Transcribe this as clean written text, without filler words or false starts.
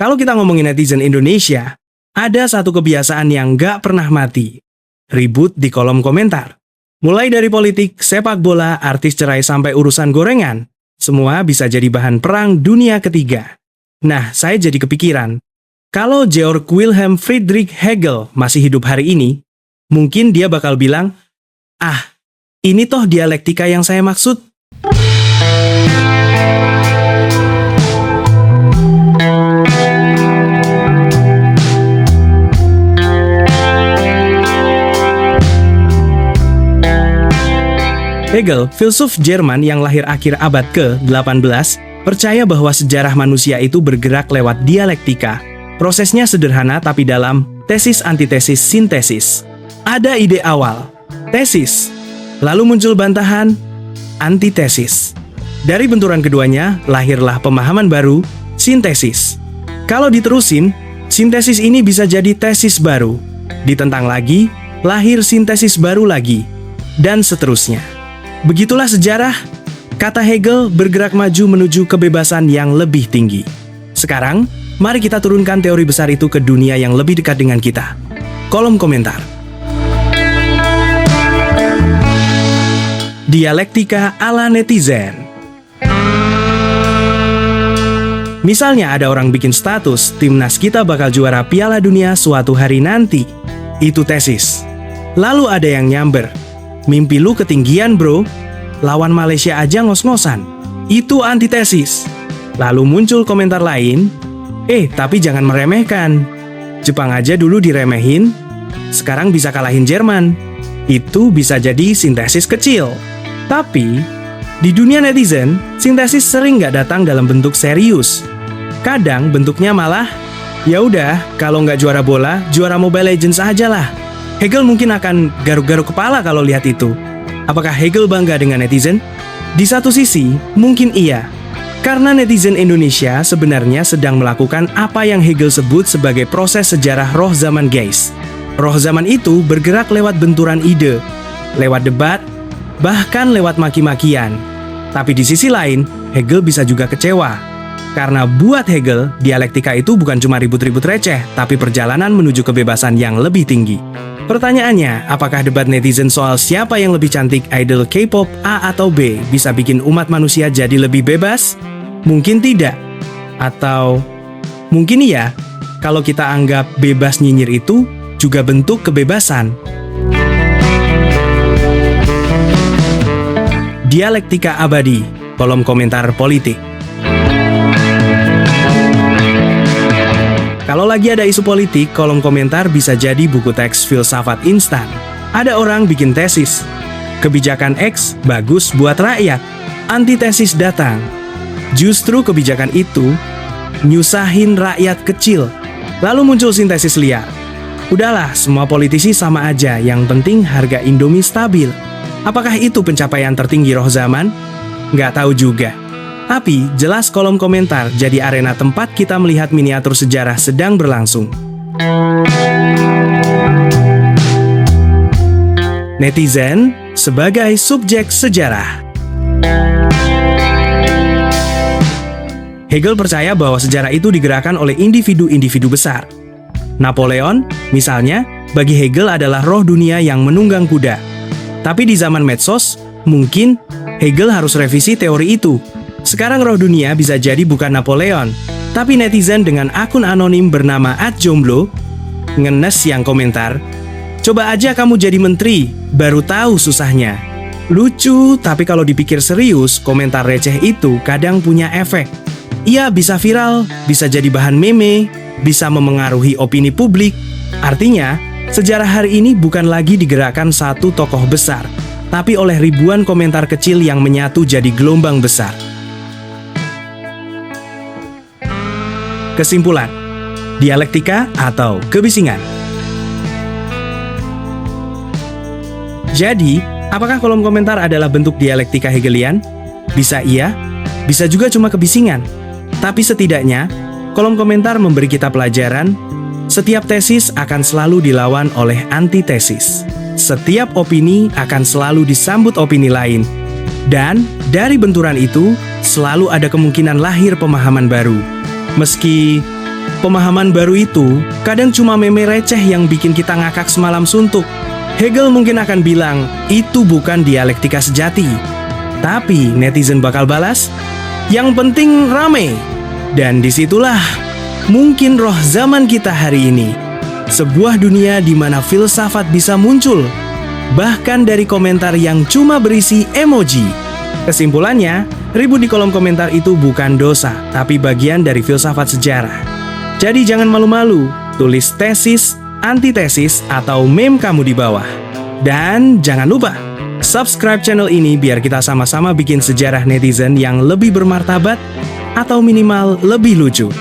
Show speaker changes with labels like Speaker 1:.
Speaker 1: Kalau kita ngomongin netizen Indonesia, ada satu kebiasaan yang nggak pernah mati. Ribut di kolom komentar. Mulai dari politik, sepak bola, artis cerai sampai urusan gorengan. Semua bisa jadi bahan perang dunia ketiga. Nah, saya jadi kepikiran. Kalau Georg Wilhelm Friedrich Hegel masih hidup hari ini, mungkin dia bakal bilang, ini toh dialektika yang saya maksud. Hegel, filsuf Jerman yang lahir akhir abad ke-18, percaya bahwa sejarah manusia itu bergerak lewat dialektika. Prosesnya sederhana tapi dalam, tesis, antitesis, sintesis. Ada ide awal, tesis. Lalu muncul bantahan, antitesis. Dari benturan keduanya, lahirlah pemahaman baru, sintesis. Kalau diterusin, sintesis ini bisa jadi tesis baru. Ditentang lagi, lahir sintesis baru lagi. Dan seterusnya. Begitulah sejarah, kata Hegel bergerak maju menuju kebebasan yang lebih tinggi. Sekarang, mari kita turunkan teori besar itu ke dunia yang lebih dekat dengan kita. Kolom komentar. Dialektika ala netizen. Misalnya ada orang bikin status, timnas kita bakal juara Piala Dunia suatu hari nanti. Itu tesis. Lalu ada yang nyamber. Mimpi lu ketinggian bro, lawan Malaysia aja ngos-ngosan. Itu antitesis. Lalu muncul komentar lain, tapi jangan meremehkan. Jepang aja dulu diremehin, sekarang bisa kalahin Jerman. Itu bisa jadi sintesis kecil. Tapi, di dunia netizen, sintesis sering nggak datang dalam bentuk serius. Kadang bentuknya malah, ya udah, kalau nggak juara bola, juara Mobile Legends aja lah. Hegel mungkin akan garuk-garuk kepala kalau lihat itu. Apakah Hegel bangga dengan netizen? Di satu sisi, mungkin iya. Karena netizen Indonesia sebenarnya sedang melakukan apa yang Hegel sebut sebagai proses sejarah roh zaman guys. Roh zaman itu bergerak lewat benturan ide, lewat debat, bahkan lewat maki-makian. Tapi di sisi lain, Hegel bisa juga kecewa. Karena buat Hegel, dialektika itu bukan cuma ribut-ribut receh, tapi perjalanan menuju kebebasan yang lebih tinggi. Pertanyaannya, apakah debat netizen soal siapa yang lebih cantik idol K-pop A atau B bisa bikin umat manusia jadi lebih bebas? Mungkin tidak. Atau mungkin iya, kalau kita anggap bebas nyinyir itu juga bentuk kebebasan. Dialektika abadi, kolom komentar politik. Kalau lagi ada isu politik, kolom komentar bisa jadi buku teks filsafat instan. Ada orang bikin tesis. Kebijakan X bagus buat rakyat. Antitesis datang. Justru kebijakan itu nyusahin rakyat kecil. Lalu muncul sintesis liar. Udahlah, semua politisi sama aja, yang penting harga Indomie stabil. Apakah itu pencapaian tertinggi roh zaman? Nggak tahu juga. Tapi, jelas kolom komentar jadi arena tempat kita melihat miniatur sejarah sedang berlangsung. Netizen sebagai subjek sejarah. Hegel percaya bahwa sejarah itu digerakkan oleh individu-individu besar. Napoleon, misalnya, bagi Hegel adalah roh dunia yang menunggang kuda. Tapi di zaman medsos, mungkin Hegel harus revisi teori itu. Sekarang roh dunia bisa jadi bukan Napoleon, tapi netizen dengan akun anonim bernama @jomblo ngenes yang komentar, "Coba aja kamu jadi menteri, baru tahu susahnya." Lucu, tapi kalau dipikir serius, komentar receh itu kadang punya efek. Ia bisa viral, bisa jadi bahan meme, bisa memengaruhi opini publik. Artinya, sejarah hari ini bukan lagi digerakkan satu tokoh besar, tapi oleh ribuan komentar kecil yang menyatu jadi gelombang besar. Kesimpulan, dialektika atau kebisingan. Jadi, apakah kolom komentar adalah bentuk dialektika Hegelian? Bisa iya, bisa juga cuma kebisingan. Tapi setidaknya, kolom komentar memberi kita pelajaran, setiap tesis akan selalu dilawan oleh antitesis. Setiap opini akan selalu disambut opini lain. Dan dari benturan itu, selalu ada kemungkinan lahir pemahaman baru. Meski Pemahaman baru itu kadang cuma meme receh yang bikin kita ngakak semalam suntuk. Hegel mungkin akan bilang, itu bukan dialektika sejati. Tapi netizen bakal balas, yang penting rame. Dan disitulah mungkin roh zaman kita hari ini. Sebuah dunia di mana filsafat bisa muncul, bahkan dari komentar yang cuma berisi emoji. Kesimpulannya, ribut di kolom komentar itu bukan dosa, tapi bagian dari filsafat sejarah. Jadi jangan malu-malu, tulis tesis, antitesis, atau meme kamu di bawah. Dan jangan lupa, subscribe channel ini biar kita sama-sama bikin sejarah netizen yang lebih bermartabat atau minimal lebih lucu.